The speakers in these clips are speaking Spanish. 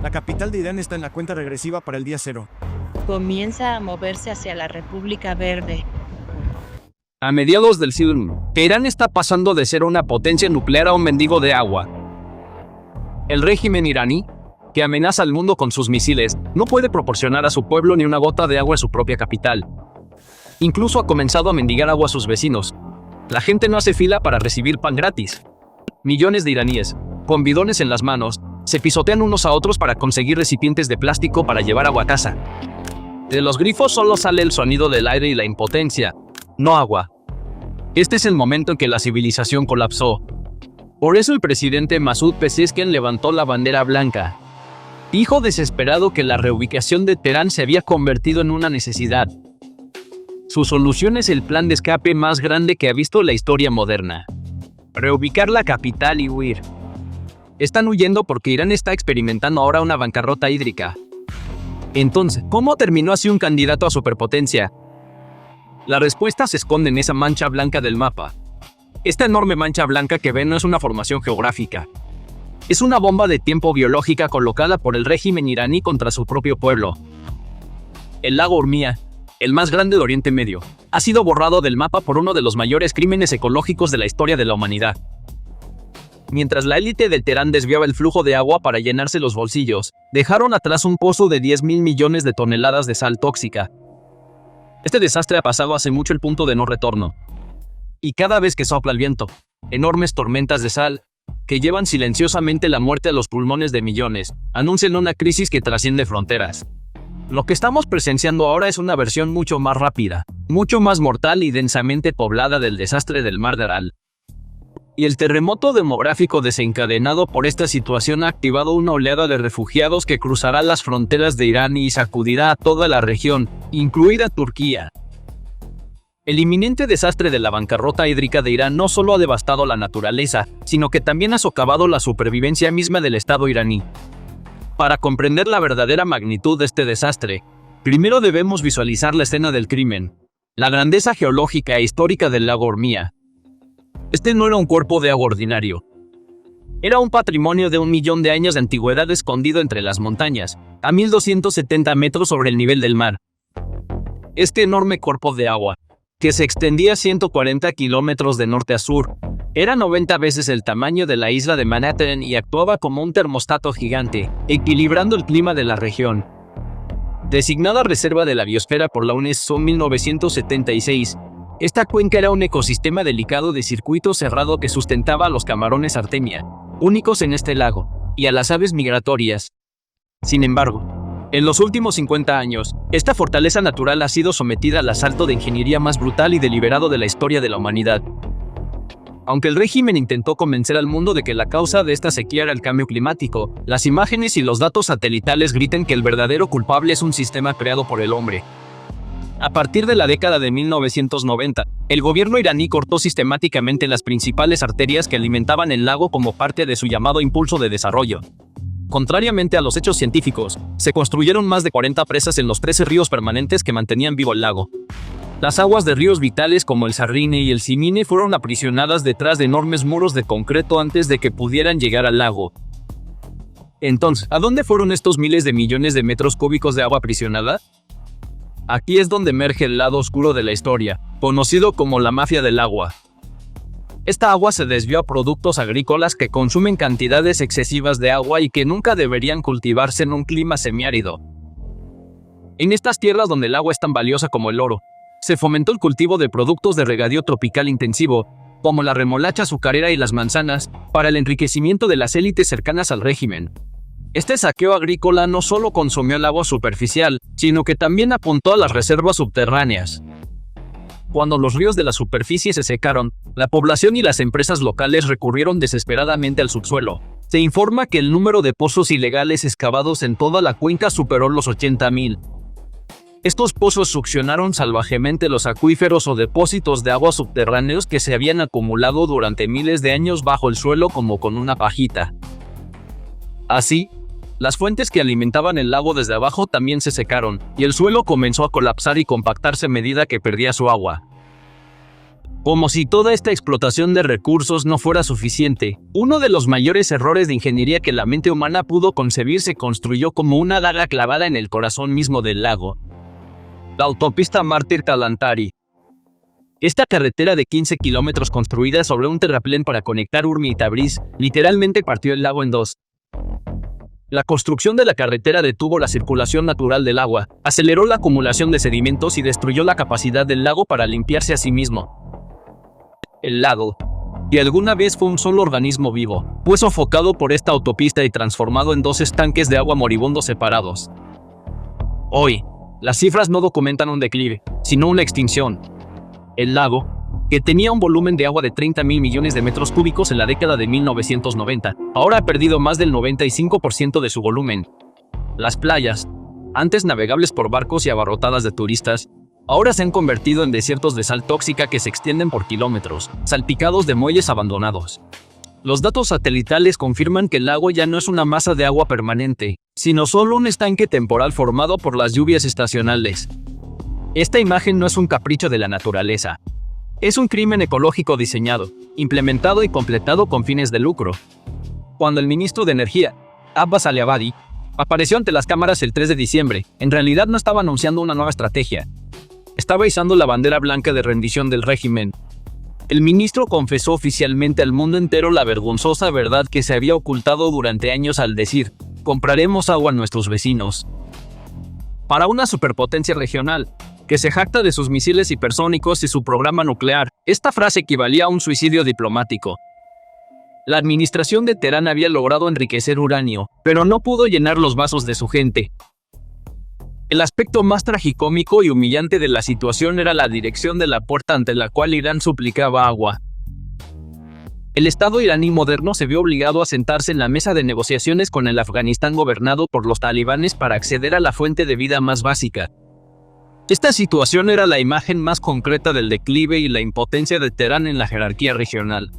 La capital de Irán está en la cuenta regresiva para el día cero. Comienza a moverse hacia la República Verde. A mediados del siglo, Irán está pasando de ser una potencia nuclear a un mendigo de agua. El régimen iraní, que amenaza al mundo con sus misiles, no puede proporcionar a su pueblo ni una gota de agua en su propia capital. Incluso ha comenzado a mendigar agua a sus vecinos. La gente no hace fila para recibir pan gratis. Millones de iraníes, con bidones en las manos, se pisotean unos a otros para conseguir recipientes de plástico para llevar agua a casa. De los grifos solo sale el sonido del aire y la impotencia, no agua. Este es el momento en que la civilización colapsó. Por eso el presidente Masoud Pezeshkian levantó la bandera blanca. Dijo desesperado que la reubicación de Teherán se había convertido en una necesidad. Su solución es el plan de escape más grande que ha visto la historia moderna. Reubicar la capital y huir. Están huyendo porque Irán está experimentando ahora una bancarrota hídrica. Entonces, ¿cómo terminó así un candidato a superpotencia? La respuesta se esconde en esa mancha blanca del mapa. Esta enorme mancha blanca que ven no es una formación geográfica. Es una bomba de tiempo biológica colocada por el régimen iraní contra su propio pueblo. El lago Urmia, el más grande de Oriente Medio, ha sido borrado del mapa por uno de los mayores crímenes ecológicos de la historia de la humanidad. Mientras la élite del Teherán desviaba el flujo de agua para llenarse los bolsillos, dejaron atrás un pozo de 10.000 millones de toneladas de sal tóxica. Este desastre ha pasado hace mucho el punto de no retorno. Y cada vez que sopla el viento, enormes tormentas de sal, que llevan silenciosamente la muerte a los pulmones de millones, anuncian una crisis que trasciende fronteras. Lo que estamos presenciando ahora es una versión mucho más rápida, mucho más mortal y densamente poblada del desastre del Mar de Aral. Y el terremoto demográfico desencadenado por esta situación ha activado una oleada de refugiados que cruzará las fronteras de Irán y sacudirá a toda la región, incluida Turquía. El inminente desastre de la bancarrota hídrica de Irán no solo ha devastado la naturaleza, sino que también ha socavado la supervivencia misma del Estado iraní. Para comprender la verdadera magnitud de este desastre, primero debemos visualizar la escena del crimen, la grandeza geológica e histórica del lago Urmia. Este no era un cuerpo de agua ordinario. Era un patrimonio de 1 millón de años de antigüedad escondido entre las montañas, a 1270 metros sobre el nivel del mar. Este enorme cuerpo de agua, que se extendía 140 kilómetros de norte a sur, era 90 veces el tamaño de la isla de Manhattan y actuaba como un termostato gigante, equilibrando el clima de la región. Designada Reserva de la Biosfera por la UNESCO en 1976, esta cuenca era un ecosistema delicado de circuito cerrado que sustentaba a los camarones Artemia, únicos en este lago, y a las aves migratorias. Sin embargo, en los últimos 50 años, esta fortaleza natural ha sido sometida al asalto de ingeniería más brutal y deliberado de la historia de la humanidad. Aunque el régimen intentó convencer al mundo de que la causa de esta sequía era el cambio climático, las imágenes y los datos satelitales gritan que el verdadero culpable es un sistema creado por el hombre. A partir de la década de 1990, el gobierno iraní cortó sistemáticamente las principales arterias que alimentaban el lago como parte de su llamado impulso de desarrollo. Contrariamente a los hechos científicos, se construyeron más de 40 presas en los 13 ríos permanentes que mantenían vivo el lago. Las aguas de ríos vitales como el Sarine y el Simine fueron aprisionadas detrás de enormes muros de concreto antes de que pudieran llegar al lago. Entonces, ¿a dónde fueron estos miles de millones de metros cúbicos de agua aprisionada? Aquí es donde emerge el lado oscuro de la historia, conocido como la mafia del agua. Esta agua se desvió a productos agrícolas que consumen cantidades excesivas de agua y que nunca deberían cultivarse en un clima semiárido. En estas tierras donde el agua es tan valiosa como el oro, se fomentó el cultivo de productos de regadío tropical intensivo, como la remolacha azucarera y las manzanas, para el enriquecimiento de las élites cercanas al régimen. Este saqueo agrícola no solo consumió el agua superficial, sino que también apuntó a las reservas subterráneas. Cuando los ríos de la superficie se secaron, la población y las empresas locales recurrieron desesperadamente al subsuelo. Se informa que el número de pozos ilegales excavados en toda la cuenca superó los 80.000. Estos pozos succionaron salvajemente los acuíferos o depósitos de agua subterráneos que se habían acumulado durante miles de años bajo el suelo como con una pajita. Así, las fuentes que alimentaban el lago desde abajo también se secaron, y el suelo comenzó a colapsar y compactarse a medida que perdía su agua. Como si toda esta explotación de recursos no fuera suficiente, uno de los mayores errores de ingeniería que la mente humana pudo concebir se construyó como una daga clavada en el corazón mismo del lago. La autopista Mártir-Kalantari. Esta carretera de 15 kilómetros construida sobre un terraplén para conectar Urmia y Tabriz, literalmente partió el lago en dos. La construcción de la carretera detuvo la circulación natural del agua, aceleró la acumulación de sedimentos y destruyó la capacidad del lago para limpiarse a sí mismo. El lago, que alguna vez fue un solo organismo vivo, fue sofocado por esta autopista y transformado en dos estanques de agua moribundos separados. Hoy, las cifras no documentan un declive, sino una extinción. El lago, que tenía un volumen de agua de 30.000 millones de metros cúbicos en la década de 1990, ahora ha perdido más del 95% de su volumen. Las playas, antes navegables por barcos y abarrotadas de turistas, ahora se han convertido en desiertos de sal tóxica que se extienden por kilómetros, salpicados de muelles abandonados. Los datos satelitales confirman que el lago ya no es una masa de agua permanente, sino solo un estanque temporal formado por las lluvias estacionales. Esta imagen no es un capricho de la naturaleza. Es un crimen ecológico diseñado, implementado y completado con fines de lucro. Cuando el ministro de Energía, Abbas Ali-Abadi, apareció ante las cámaras el 3 de diciembre, en realidad no estaba anunciando una nueva estrategia. Estaba izando la bandera blanca de rendición del régimen. El ministro confesó oficialmente al mundo entero la vergonzosa verdad que se había ocultado durante años al decir: compraremos agua a nuestros vecinos. Para una superpotencia regional, que se jacta de sus misiles hipersónicos y su programa nuclear, esta frase equivalía a un suicidio diplomático. La administración de Teherán había logrado enriquecer uranio, pero no pudo llenar los vasos de su gente. El aspecto más tragicómico y humillante de la situación era la dirección de la puerta ante la cual Irán suplicaba agua. El Estado iraní moderno se vio obligado a sentarse en la mesa de negociaciones con el Afganistán gobernado por los talibanes para acceder a la fuente de vida más básica. Esta situación era la imagen más concreta del declive y la impotencia de Teherán en la jerarquía regional.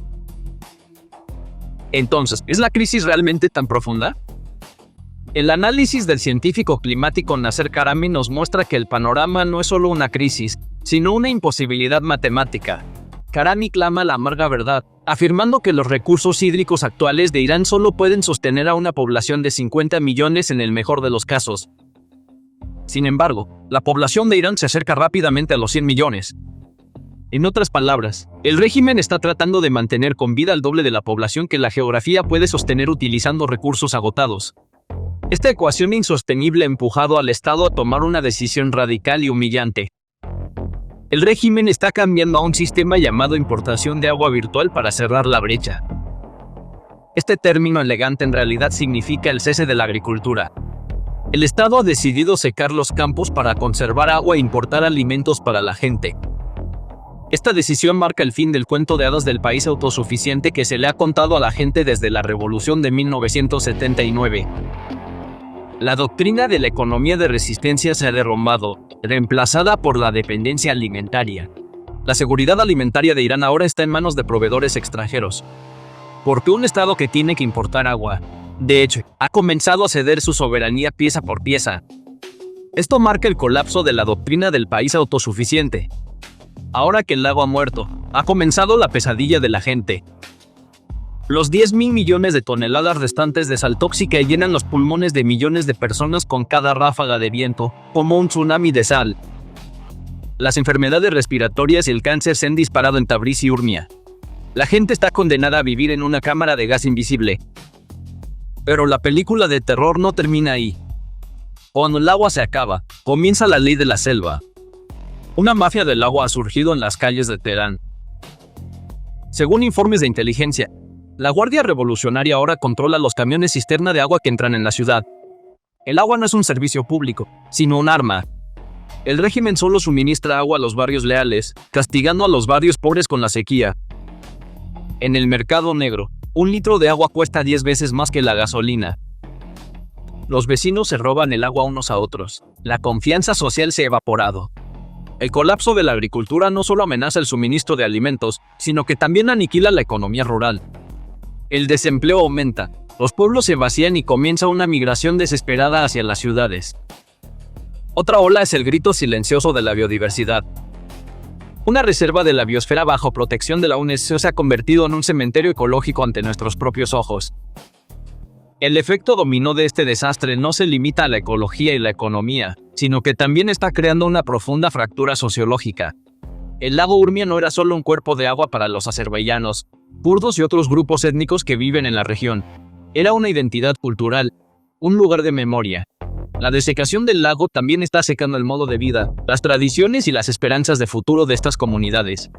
Entonces, ¿es la crisis realmente tan profunda? El análisis del científico climático Nasser Karami nos muestra que el panorama no es solo una crisis, sino una imposibilidad matemática. Karami clama la amarga verdad, afirmando que los recursos hídricos actuales de Irán solo pueden sostener a una población de 50 millones en el mejor de los casos. Sin embargo, la población de Irán se acerca rápidamente a los 100 millones. En otras palabras, el régimen está tratando de mantener con vida al doble de la población que la geografía puede sostener utilizando recursos agotados. Esta ecuación insostenible ha empujado al Estado a tomar una decisión radical y humillante. El régimen está cambiando a un sistema llamado importación de agua virtual para cerrar la brecha. Este término elegante en realidad significa el cese de la agricultura. El Estado ha decidido secar los campos para conservar agua e importar alimentos para la gente. Esta decisión marca el fin del cuento de hadas del país autosuficiente que se le ha contado a la gente desde la Revolución de 1979. La doctrina de la economía de resistencia se ha derrumbado, reemplazada por la dependencia alimentaria. La seguridad alimentaria de Irán ahora está en manos de proveedores extranjeros. Porque un Estado que tiene que importar agua, de hecho, ha comenzado a ceder su soberanía pieza por pieza. Esto marca el colapso de la doctrina del país autosuficiente. Ahora que el lago ha muerto, ha comenzado la pesadilla de la gente. Los 10.000 millones de toneladas restantes de sal tóxica llenan los pulmones de millones de personas con cada ráfaga de viento, como un tsunami de sal. Las enfermedades respiratorias y el cáncer se han disparado en Tabriz y Urmia. La gente está condenada a vivir en una cámara de gas invisible. Pero la película de terror no termina ahí. Cuando el agua se acaba, comienza la ley de la selva. Una mafia del agua ha surgido en las calles de Teherán. Según informes de inteligencia, la Guardia Revolucionaria ahora controla los camiones cisterna de agua que entran en la ciudad. El agua no es un servicio público, sino un arma. El régimen solo suministra agua a los barrios leales, castigando a los barrios pobres con la sequía. En el mercado negro, un litro de agua cuesta 10 veces más que la gasolina. Los vecinos se roban el agua unos a otros. La confianza social se ha evaporado. El colapso de la agricultura no solo amenaza el suministro de alimentos, sino que también aniquila la economía rural. El desempleo aumenta, los pueblos se vacían y comienza una migración desesperada hacia las ciudades. Otra ola es el grito silencioso de la biodiversidad. Una reserva de la biosfera bajo protección de la UNESCO se ha convertido en un cementerio ecológico ante nuestros propios ojos. El efecto dominó de este desastre no se limita a la ecología y la economía, sino que también está creando una profunda fractura sociológica. El lago Urmia no era solo un cuerpo de agua para los azerbaiyanos, kurdos y otros grupos étnicos que viven en la región. Era una identidad cultural, un lugar de memoria. La desecación del lago también está secando el modo de vida, las tradiciones y las esperanzas de futuro de estas comunidades.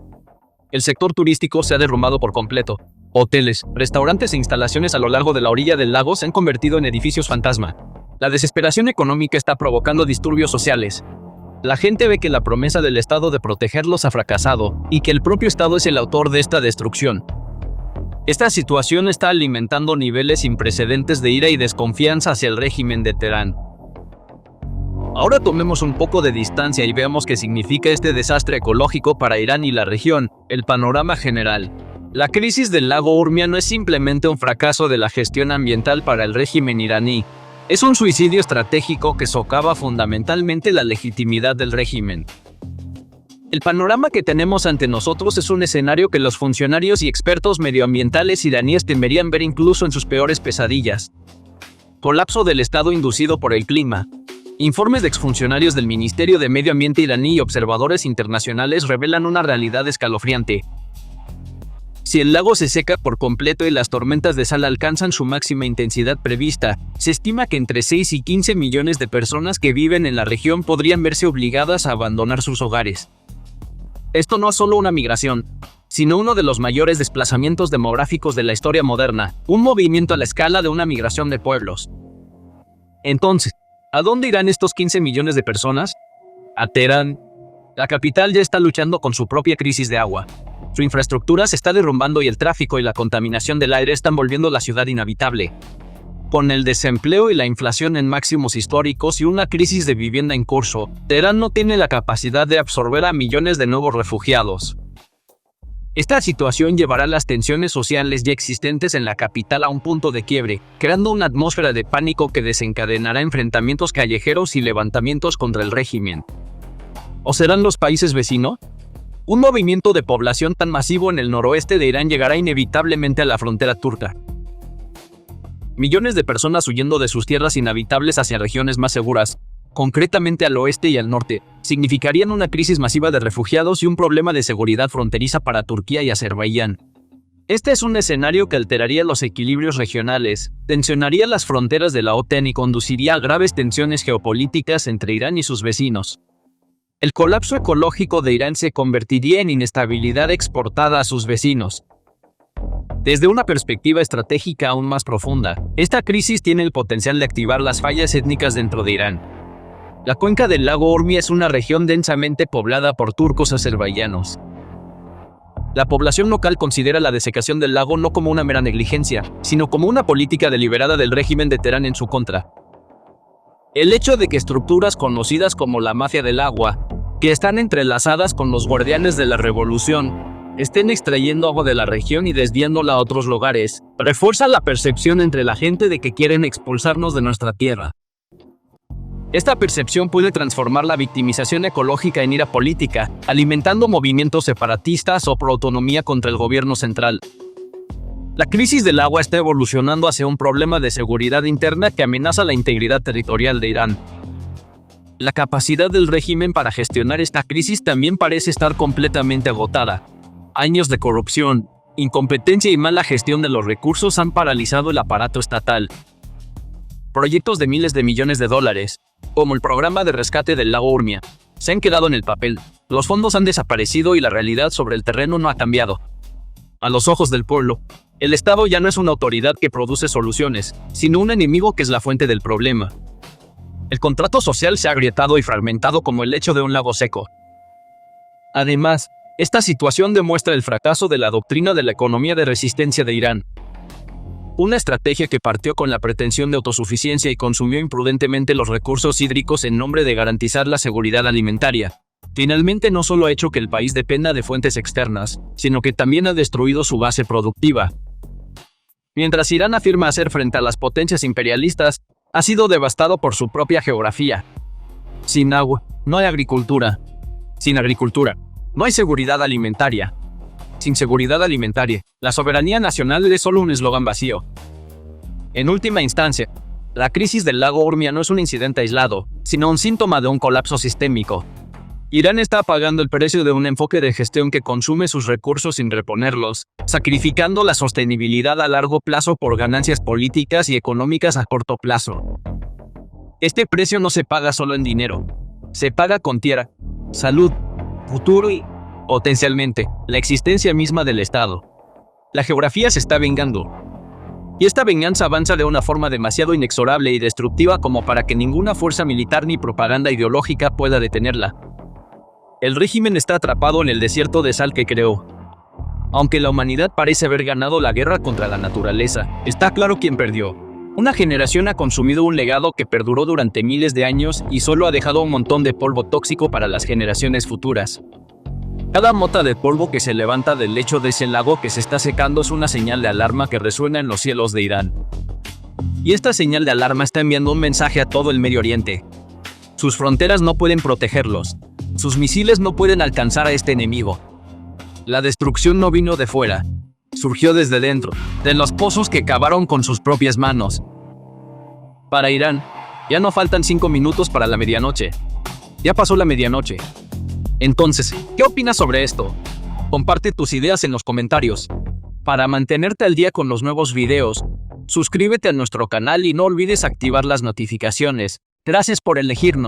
El sector turístico se ha derrumbado por completo. Hoteles, restaurantes e instalaciones a lo largo de la orilla del lago se han convertido en edificios fantasma. La desesperación económica está provocando disturbios sociales. La gente ve que la promesa del Estado de protegerlos ha fracasado y que el propio Estado es el autor de esta destrucción. Esta situación está alimentando niveles sin precedentes de ira y desconfianza hacia el régimen de Teherán. Ahora tomemos un poco de distancia y veamos qué significa este desastre ecológico para Irán y la región, el panorama general. La crisis del lago Urmia no es simplemente un fracaso de la gestión ambiental para el régimen iraní. Es un suicidio estratégico que socava fundamentalmente la legitimidad del régimen. El panorama que tenemos ante nosotros es un escenario que los funcionarios y expertos medioambientales iraníes temerían ver incluso en sus peores pesadillas. Colapso del Estado inducido por el clima. Informes de exfuncionarios del Ministerio de Medio Ambiente iraní y observadores internacionales revelan una realidad escalofriante. Si el lago se seca por completo y las tormentas de sal alcanzan su máxima intensidad prevista, se estima que entre 6 y 15 millones de personas que viven en la región podrían verse obligadas a abandonar sus hogares. Esto no es solo una migración, sino uno de los mayores desplazamientos demográficos de la historia moderna, un movimiento a la escala de una migración de pueblos. Entonces, ¿a dónde irán estos 15 millones de personas? A Teherán. La capital ya está luchando con su propia crisis de agua. Su infraestructura se está derrumbando y el tráfico y la contaminación del aire están volviendo la ciudad inhabitable. Con el desempleo y la inflación en máximos históricos y una crisis de vivienda en curso, Teherán no tiene la capacidad de absorber a millones de nuevos refugiados. Esta situación llevará las tensiones sociales ya existentes en la capital a un punto de quiebre, creando una atmósfera de pánico que desencadenará enfrentamientos callejeros y levantamientos contra el régimen. ¿O serán los países vecinos? Un movimiento de población tan masivo en el noroeste de Irán llegará inevitablemente a la frontera turca. Millones de personas huyendo de sus tierras inhabitables hacia regiones más seguras, concretamente al oeste y al norte, significarían una crisis masiva de refugiados y un problema de seguridad fronteriza para Turquía y Azerbaiyán. Este es un escenario que alteraría los equilibrios regionales, tensionaría las fronteras de la OTAN y conduciría a graves tensiones geopolíticas entre Irán y sus vecinos. El colapso ecológico de Irán se convertiría en inestabilidad exportada a sus vecinos. Desde una perspectiva estratégica aún más profunda, esta crisis tiene el potencial de activar las fallas étnicas dentro de Irán. La cuenca del lago Urmia es una región densamente poblada por turcos azerbaiyanos. La población local considera la desecación del lago no como una mera negligencia, sino como una política deliberada del régimen de Teherán en su contra. El hecho de que estructuras conocidas como la mafia del agua, que están entrelazadas con los guardianes de la revolución, estén extrayendo agua de la región y desviándola a otros lugares, refuerza la percepción entre la gente de que quieren expulsarnos de nuestra tierra. Esta percepción puede transformar la victimización ecológica en ira política, alimentando movimientos separatistas o pro-autonomía contra el gobierno central. La crisis del agua está evolucionando hacia un problema de seguridad interna que amenaza la integridad territorial de Irán. La capacidad del régimen para gestionar esta crisis también parece estar completamente agotada. Años de corrupción, incompetencia y mala gestión de los recursos han paralizado el aparato estatal. Proyectos de miles de millones de dólares, como el programa de rescate del lago Urmia, se han quedado en el papel. Los fondos han desaparecido y la realidad sobre el terreno no ha cambiado. A los ojos del pueblo, el Estado ya no es una autoridad que produce soluciones, sino un enemigo que es la fuente del problema. El contrato social se ha agrietado y fragmentado como el lecho de un lago seco. Además, esta situación demuestra el fracaso de la doctrina de la economía de resistencia de Irán. Una estrategia que partió con la pretensión de autosuficiencia y consumió imprudentemente los recursos hídricos en nombre de garantizar la seguridad alimentaria. Finalmente no solo ha hecho que el país dependa de fuentes externas, sino que también ha destruido su base productiva. Mientras Irán afirma hacer frente a las potencias imperialistas, ha sido devastado por su propia geografía. Sin agua, no hay agricultura. Sin agricultura, No hay seguridad alimentaria. Sin seguridad alimentaria, la soberanía nacional es solo un eslogan vacío. En última instancia, la crisis del lago Urmia no es un incidente aislado, sino un síntoma de un colapso sistémico. Irán está pagando el precio de un enfoque de gestión que consume sus recursos sin reponerlos, sacrificando la sostenibilidad a largo plazo por ganancias políticas y económicas a corto plazo. Este precio no se paga solo en dinero, se paga con tierra, salud, futuro y, potencialmente, la existencia misma del Estado. La geografía se está vengando. Y esta venganza avanza de una forma demasiado inexorable y destructiva como para que ninguna fuerza militar ni propaganda ideológica pueda detenerla. El régimen está atrapado en el desierto de sal que creó. Aunque la humanidad parece haber ganado la guerra contra la naturaleza, está claro quién perdió. Una generación ha consumido un legado que perduró durante miles de años y solo ha dejado un montón de polvo tóxico para las generaciones futuras. Cada mota de polvo que se levanta del lecho de ese lago que se está secando es una señal de alarma que resuena en los cielos de Irán. Y esta señal de alarma está enviando un mensaje a todo el Medio Oriente. Sus fronteras no pueden protegerlos. Sus misiles no pueden alcanzar a este enemigo. La destrucción no vino de fuera. Surgió desde dentro, de los pozos que cavaron con sus propias manos. Para Irán, ya no faltan 5 minutos para la medianoche. Ya pasó la medianoche. Entonces, ¿qué opinas sobre esto? Comparte tus ideas en los comentarios. Para mantenerte al día con los nuevos videos, suscríbete a nuestro canal y no olvides activar las notificaciones. Gracias por elegirnos.